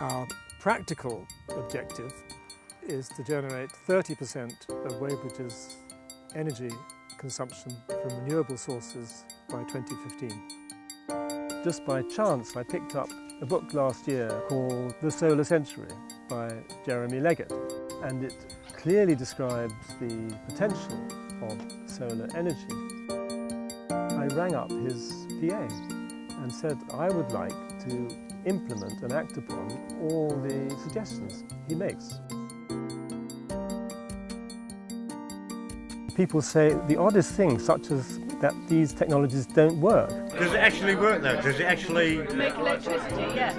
Our practical objective is to generate 30% of Weybridge's energy consumption from renewable sources by 2015. Just by chance, I picked up a book last year called The Solar Century by Jeremy Leggett, and it clearly describes the potential of solar energy. I rang up his PA and said I would like to implement and act upon all the suggestions he makes. People say the oddest things, such as that these technologies don't work. Does it actually work though? Does it actually make electricity? Yeah.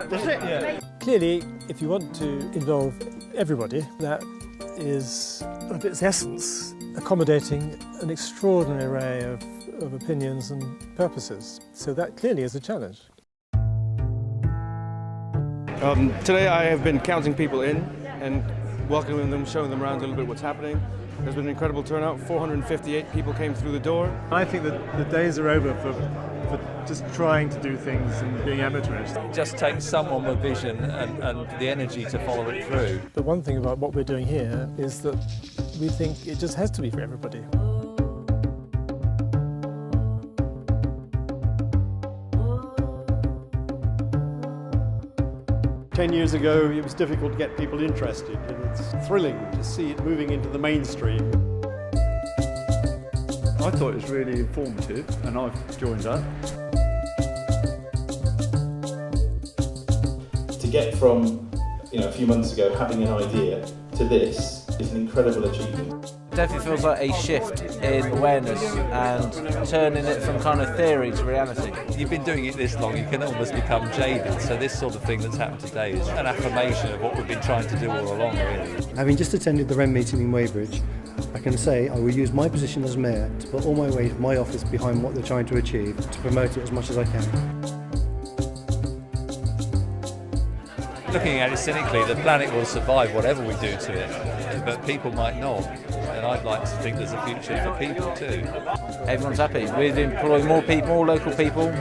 Does it? Yeah. Clearly, if you want to involve everybody, that is, of its essence, accommodating an extraordinary array of opinions and purposes. So that clearly is a challenge. Today I have been counting people in and welcoming them, showing them around a little bit what's happening. There's been an incredible turnout. 458 people came through the door. I think that the days are over for just trying to do things and being amateurish. It just takes someone with vision and the energy to follow it through. But one thing about what we're doing here is that we think it just has to be for everybody. Ten years ago, it was difficult to get people interested, and it's thrilling to see it moving into the mainstream. I thought it was really informative, and I've joined up. To get from, a few months ago having an idea to this is an incredible achievement. Definitely feels like a shift in awareness and turning it from kind of theory to reality. You've been doing it this long, you can almost become jaded, so this sort of thing that's happened today is an affirmation of what we've been trying to do all along, really. Having just attended the REN meeting in Weybridge, I can say I will use my position as Mayor to put all my weight of my office behind what they're trying to achieve, to promote it as much as I can. Looking at it cynically, the planet will survive whatever we do to it, but people might not. And I'd like to think there's a future for people too. Everyone's happy. We've employed more people, more local people.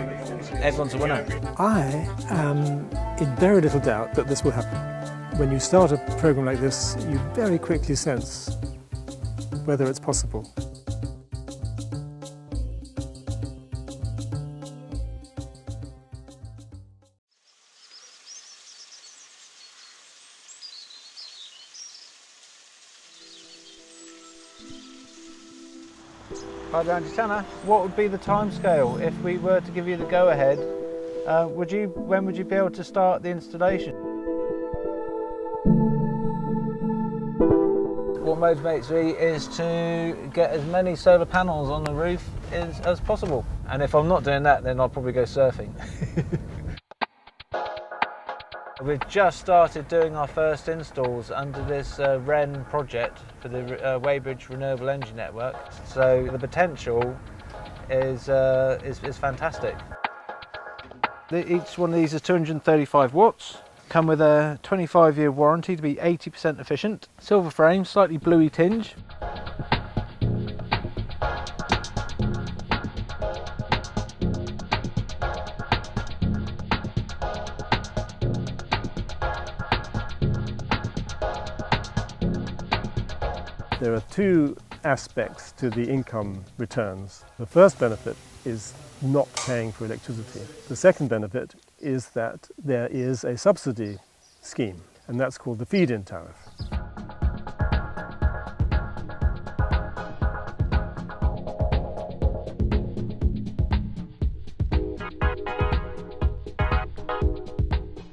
Everyone's a winner. I am in very little doubt that this will happen. When you start a programme like this, you very quickly sense whether it's possible. Hi there, Andy Tanner. What would be the timescale if we were to give you the go-ahead? When would you be able to start the installation? What motivates me is to get as many solar panels on the roof as possible. And if I'm not doing that, then I'll probably go surfing. We've just started doing our first installs under this REN project for the Weybridge Renewable Energy Network. So the potential is fantastic. Each one of these is 235 watts. Come with a 25-year warranty to be 80% efficient. Silver frame, slightly bluey tinge. There are two aspects to the income returns. The first benefit is not paying for electricity. The second benefit is that there is a subsidy scheme, and that's called the feed-in tariff.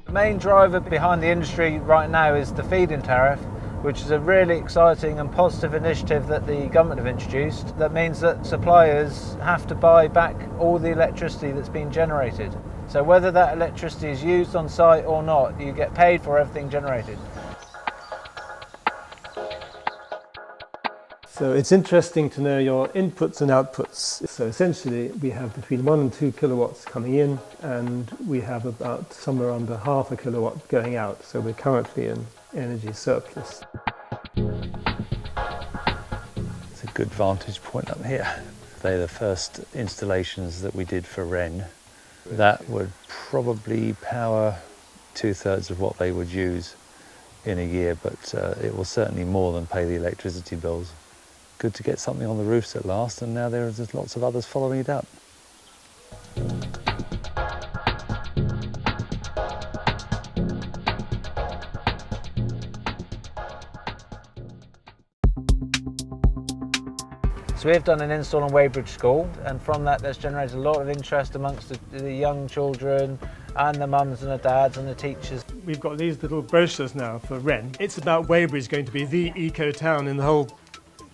The main driver behind the industry right now is the feed-in tariff, which is a really exciting and positive initiative that the government have introduced. That means that suppliers have to buy back all the electricity that's been generated. So whether that electricity is used on site or not, you get paid for everything generated. So it's interesting to know your inputs and outputs. So essentially we have between 1 and 2 kilowatts coming in, and we have about somewhere under half a kilowatt going out. So we're currently in energy surplus. It's a good vantage point up here. They're the first installations that we did for REN. That would probably power 2/3 of what they would use in a year, but it will certainly more than pay the electricity bills. Good to get something on the roofs at last, and now there's lots of others following it up. So we've done an install on Weybridge School, and from that there's generated a lot of interest amongst the young children and the mums and the dads and the teachers. We've got these little brochures now for Wren. It's about Weybridge going to be the eco-town in the whole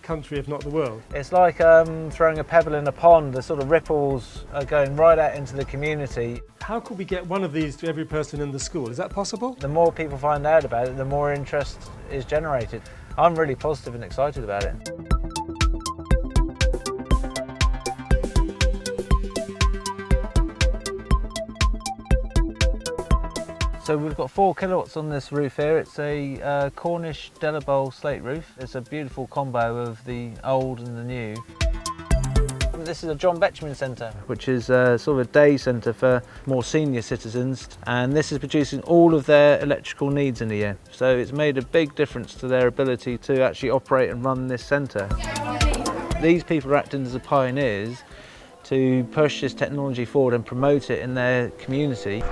country, if not the world. It's like throwing a pebble in a pond. The sort of ripples are going right out into the community. How could we get one of these to every person in the school? Is that possible? The more people find out about it, the more interest is generated. I'm really positive and excited about it. So we've got 4 kilowatts on this roof here. It's a Cornish Delabole slate roof. It's a beautiful combo of the old and the new. This is a John Betjeman Centre, which is sort of a day centre for more senior citizens, and this is producing all of their electrical needs in the year. So it's made a big difference to their ability to actually operate and run this centre. These people are acting as the pioneers to push this technology forward and promote it in their community.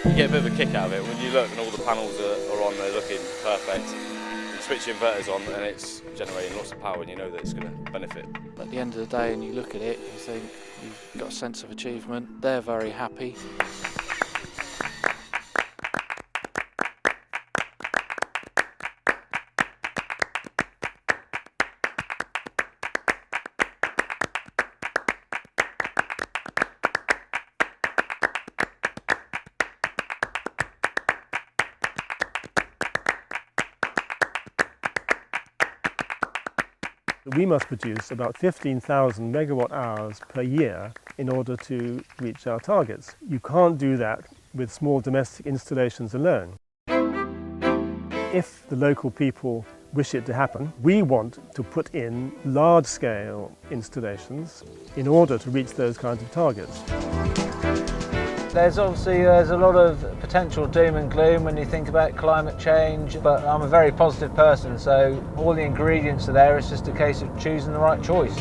You get a bit of a kick out of it when you look and all the panels are on, they're looking perfect. You switch the inverters on and it's generating lots of power and you know that it's going to benefit. At the end of the day, and you look at it, you think you've got a sense of achievement. They're very happy. We must produce about 15,000 megawatt hours per year in order to reach our targets. You can't do that with small domestic installations alone. If the local people wish it to happen, we want to put in large-scale installations in order to reach those kinds of targets. There's a lot of potential doom and gloom when you think about climate change, but I'm a very positive person, so all the ingredients are there. It's just a case of choosing the right choice.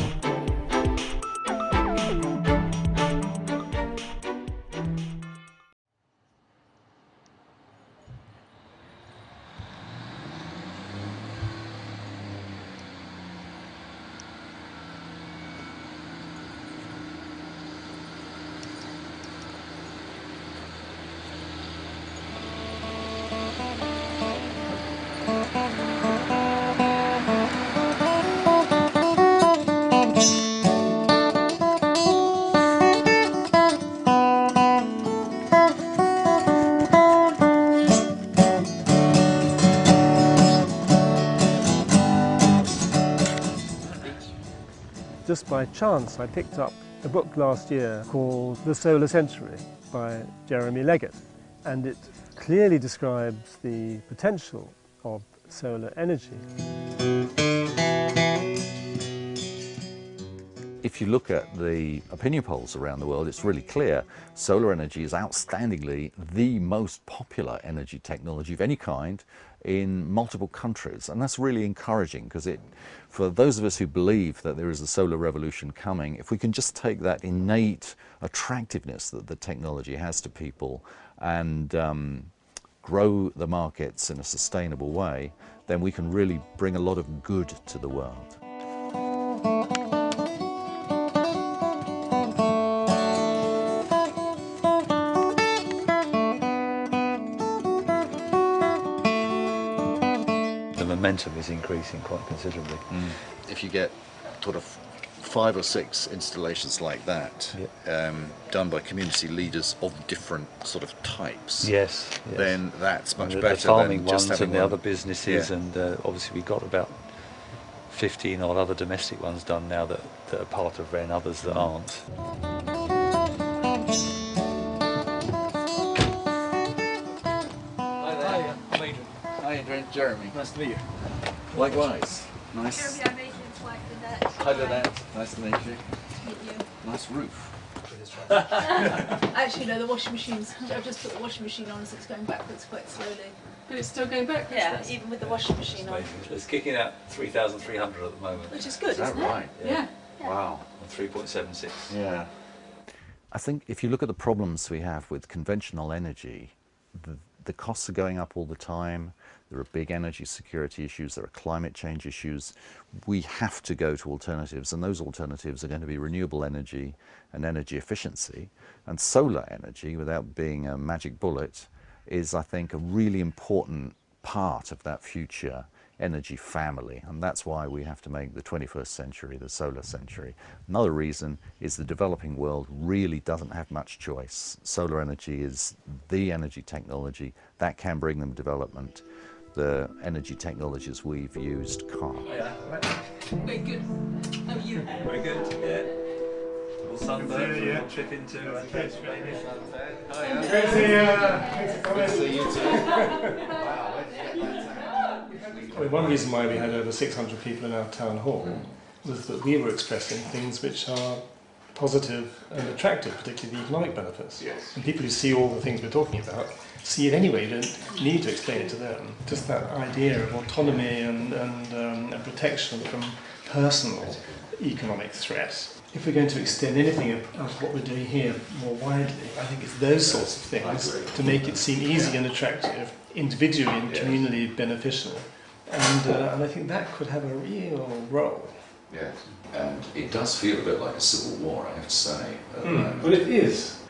Just by chance, I picked up a book last year called The Solar Century by Jeremy Leggett, and it clearly describes the potential of solar energy. If you look at the opinion polls around the world, it's really clear solar energy is outstandingly the most popular energy technology of any kind in multiple countries, and that's really encouraging because for those of us who believe that there is a solar revolution coming, if we can just take that innate attractiveness that the technology has to people and grow the markets in a sustainable way, then we can really bring a lot of good to the world. The momentum is increasing quite considerably. If you get sort of 5 or 6 installations like that, done by community leaders of different sort of types, yes. then that's much and better the farming than just ones having and the one. other businesses, and obviously we've got about 15 odd other domestic ones done now that are part of Wren, others that aren't. Hi there. I'm Adrian. Hi Adrian. Jeremy. Nice to meet you. Likewise. Nice. Jeremy, I'm Adrian's wife, Annette. Hi there, nice to meet you. Nice roof. Actually, no, the washing machines. I've just put the washing machine on, so it's going backwards quite slowly. But it's still going backwards? Yeah, even with the washing machine on. It's kicking out 3,300 at the moment. Which is good, Is that isn't right? it? Yeah. Wow, on 3.76. Yeah. I think if you look at the problems we have with conventional energy, the costs are going up all the time. There are big energy security issues, there are climate change issues. We have to go to alternatives, and those alternatives are going to be renewable energy and energy efficiency. And solar energy, without being a magic bullet, is, I think, a really important part of that future energy family, and that's why we have to make the 21st century the solar century. Another reason is the developing world really doesn't have much choice. Solar energy is the energy technology that can bring them development. The energy technologies we've used can't. Yeah, right. Very good. How are you? Very good, yeah. Little sunburn, Yeah. we'll trip into Tasmania. Good to see you too. One reason why we had over 600 people in our town hall was that we were expressing things which are positive and attractive, particularly the economic benefits. Yes. And people who see all the things we're talking about see it anyway, you don't need to explain it to them. Just that idea of autonomy and protection from personal economic threat. If we're going to extend anything of what we're doing here more widely, I think it's those sorts of things to make it seem easy and attractive, individually and communally beneficial. And I think that could have a real role. Yes, and it does feel a bit like a civil war, I have to say. Well, it is.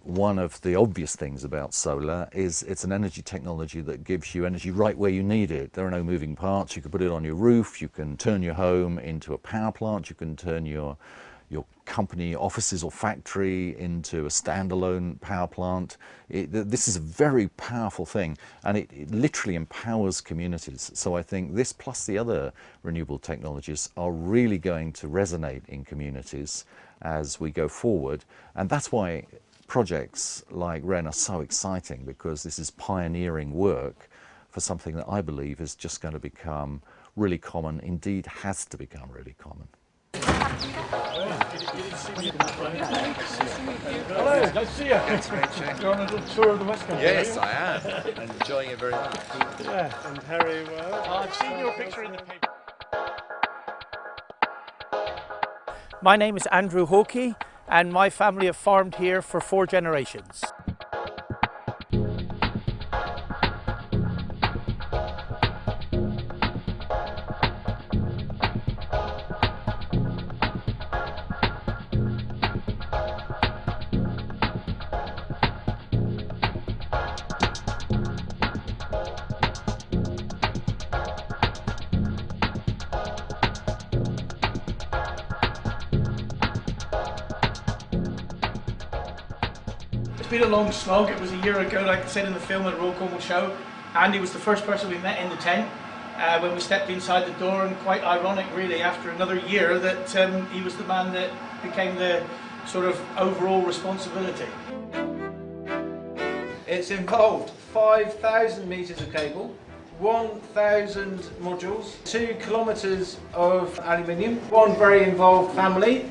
One of the obvious things about solar is it's an energy technology that gives you energy right where you need it. There are no moving parts. You can put it on your roof, you can turn your home into a power plant, you can turn your company offices or factory into a standalone power plant. This is a very powerful thing, and it literally empowers communities. So I think this plus the other renewable technologies are really going to resonate in communities as we go forward, and that's why projects like REN are so exciting, because this is pioneering work for something that I believe is just going to become really common, indeed has to become really common. Hello, nice to see you. You're on a little tour of the West Country. Yes, I am. And enjoying it very much. Yeah, and Harry, I've seen your picture in the paper. My name is Andrew Hawkey, and my family have farmed here for 4 generations. It's been a long slog. It was a year ago, like I said in the film, at Royal Cornwall Show. Andy was the first person we met in the tent when we stepped inside the door, and quite ironic really, after another year, that he was the man that became the sort of overall responsibility. It's involved 5,000 metres of cable, 1,000 modules, 2 kilometres of aluminium, one very involved family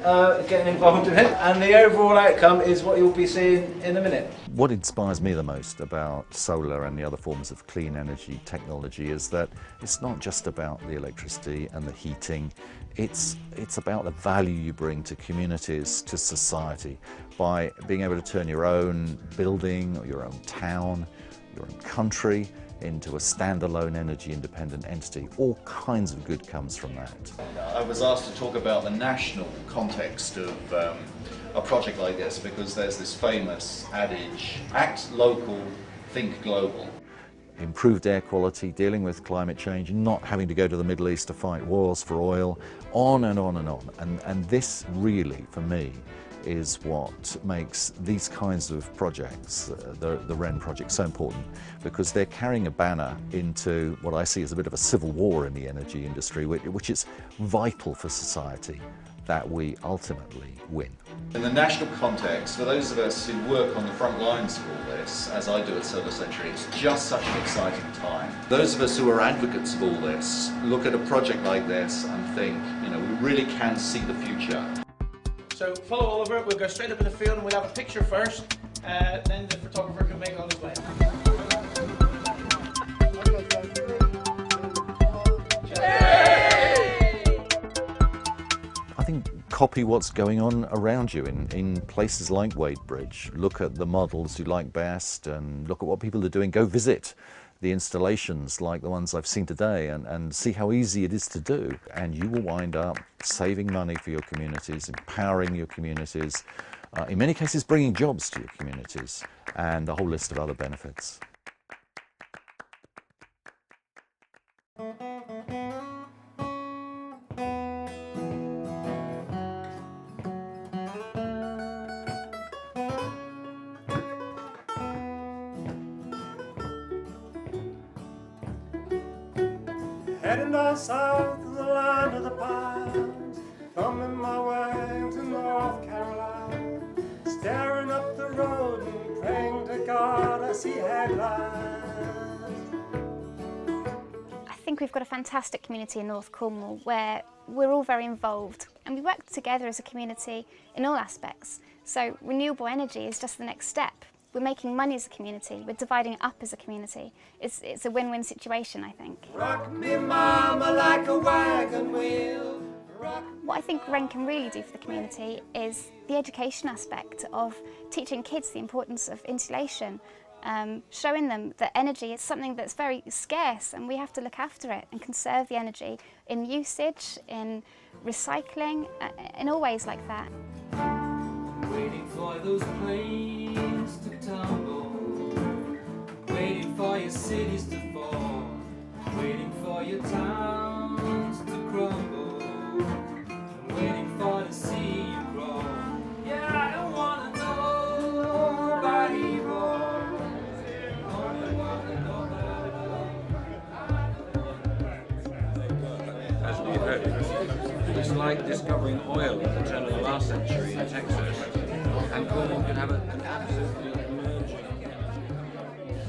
getting involved in it, and the overall outcome is what you'll be seeing in a minute. What inspires me the most about solar and the other forms of clean energy technology is that it's not just about the electricity and the heating, it's about the value you bring to communities, to society, by being able to turn your own building or your own town, your own country into a standalone energy independent entity. All kinds of good comes from that. I was asked to talk about the national context of a project like this because there's this famous adage, act local, think global. Improved air quality, dealing with climate change, not having to go to the Middle East to fight wars for oil, on and on and on. And this really, for me, is what makes these kinds of projects, the REN project, so important, because they're carrying a banner into what I see as a bit of a civil war in the energy industry, which is vital for society. that we ultimately win. In the national context, for those of us who work on the front lines of all this, as I do at Solar Century, it's just such an exciting time. Those of us who are advocates of all this look at a project like this and think, you know, we really can see the future. So follow Oliver, we'll go straight up in the field and we'll have a picture first, then the photographer can make on his way. I think copy what's going on around you in places like Wadebridge. Look at the models you like best and look at what people are doing. Go visit the installations like the ones I've seen today and see how easy it is to do. And you will wind up saving money for your communities, empowering your communities, in many cases bringing jobs to your communities, and a whole list of other benefits. Heading down south to the land of the pines, thumbing my way to North Carolina, staring up the road and praying to God I see headlines. I think we've got a fantastic community in North Cornwall where we're all very involved and we work together as a community in all aspects. So renewable energy is just the next step. We're making money as a community, we're dividing it up as a community. It's a win-win situation, I think. Rock me mama like a wagon wheel. What I think Wren can really do for the community is the education aspect of teaching kids the importance of insulation, showing them that energy is something that's very scarce and we have to look after it and conserve the energy in usage, in recycling, in all ways like that. Waiting for those planes to tumble, waiting for your cities to fall, waiting for your towns to crumble, waiting for to see you grow. Yeah, I don't wanna know nobody more. As we've heard, it's like discovering oil at the turn of the last century in Texas, and Cornwall can have an absolutely emerging.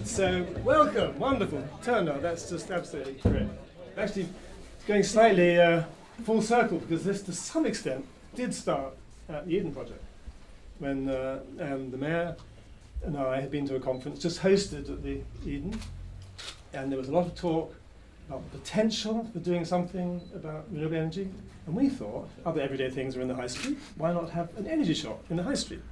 So, welcome, wonderful turnout, that's just absolutely great. Actually, it's going slightly full circle because this, to some extent, did start at the Eden Project when the Mayor and I had been to a conference just hosted at the Eden, and there was a lot of talk about the potential for doing something about renewable energy, and we thought other everyday things are in the high street, why not have an energy shop in the high street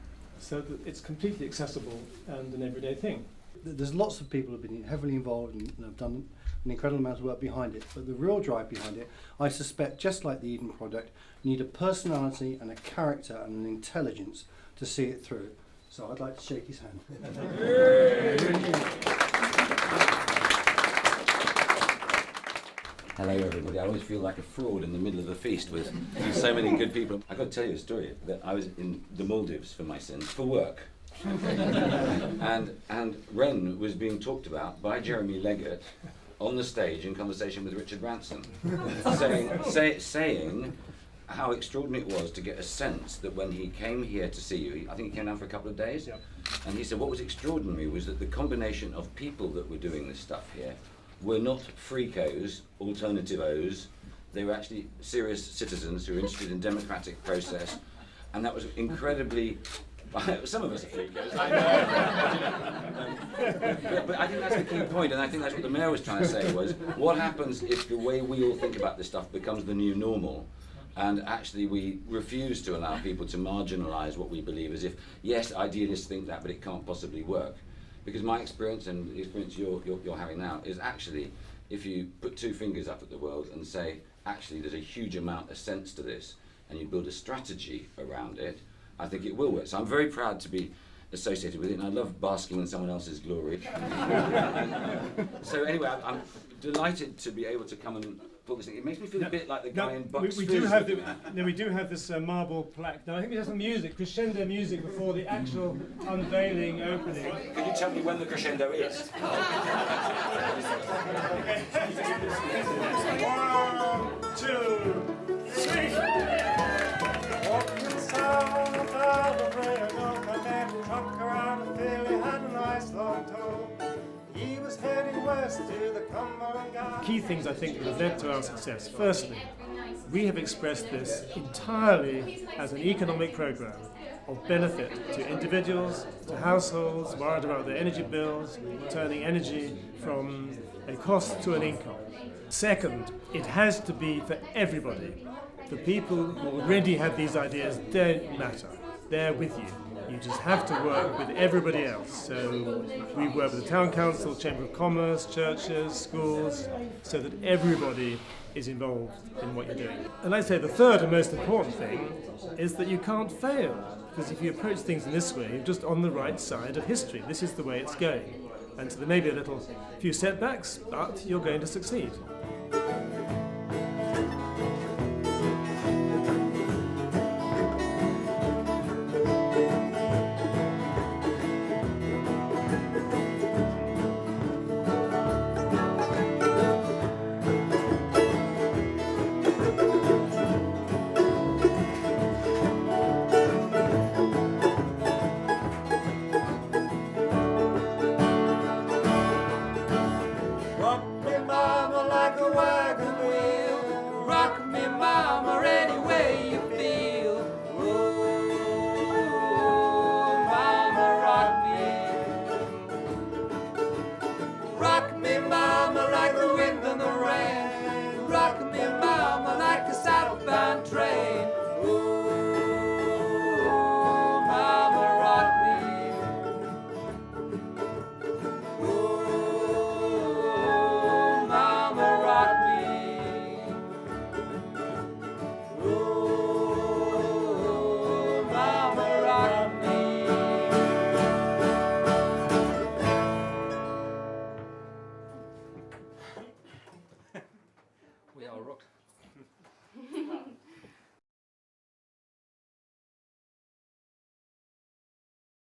so that it's completely accessible and an everyday thing. There's lots of people who have been heavily involved and have done an incredible amount of work behind it, but the real drive behind it, I suspect, just like the Eden Project, you need a personality and a character and an intelligence to see it through. So I'd like to shake his hand. Hello everybody, I always feel like a fraud in the middle of the feast with so many good people. I've got to tell you a story that I was in the Maldives for my sins, for work. and Wren was being talked about by Jeremy Leggett on the stage in conversation with Richard Branson, saying how extraordinary it was to get a sense that when he came here to see you, I think he came down for a couple of days, and he said what was extraordinary was that the combination of people that were doing this stuff here were not freakos, alternativos, they were actually serious citizens who were interested in democratic process, and that was incredibly. Some of us are freakos, I know. But I think that's the key point, and I think that's what the Mayor was trying to say was, what happens if the way we all think about this stuff becomes the new normal, and actually we refuse to allow people to marginalise what we believe as if, yes, idealists think that, but it can't possibly work. Because my experience, and the experience you're having now, is actually, if you put two fingers up at the world and say, actually there's a huge amount of sense to this, and you build a strategy around it, I think it will work. So I'm very proud to be associated with it, and I love basking in someone else's glory. So anyway, I'm delighted to be able to come and pull this thing. It makes me feel a bit like the guy in Bucks we do have this marble plaque. Now I think we have some music, crescendo music, before the actual unveiling opening. Can you tell me when the crescendo is? 1, 2, 3. key things I think that have led to our success. Firstly, we have expressed this entirely as an economic programme of benefit to individuals, to households worried about their energy bills, turning energy from a cost to an income. Second, it has to be for everybody. The people who already have these ideas don't matter. They're with you. You just have to work with everybody else. So we work with the Town Council, Chamber of Commerce, churches, schools, so that everybody is involved in what you're doing. And I'd say the third and most important thing is that you can't fail. Because if you approach things in this way, you're just on the right side of history. This is the way it's going. And so there may be few setbacks, but you're going to succeed.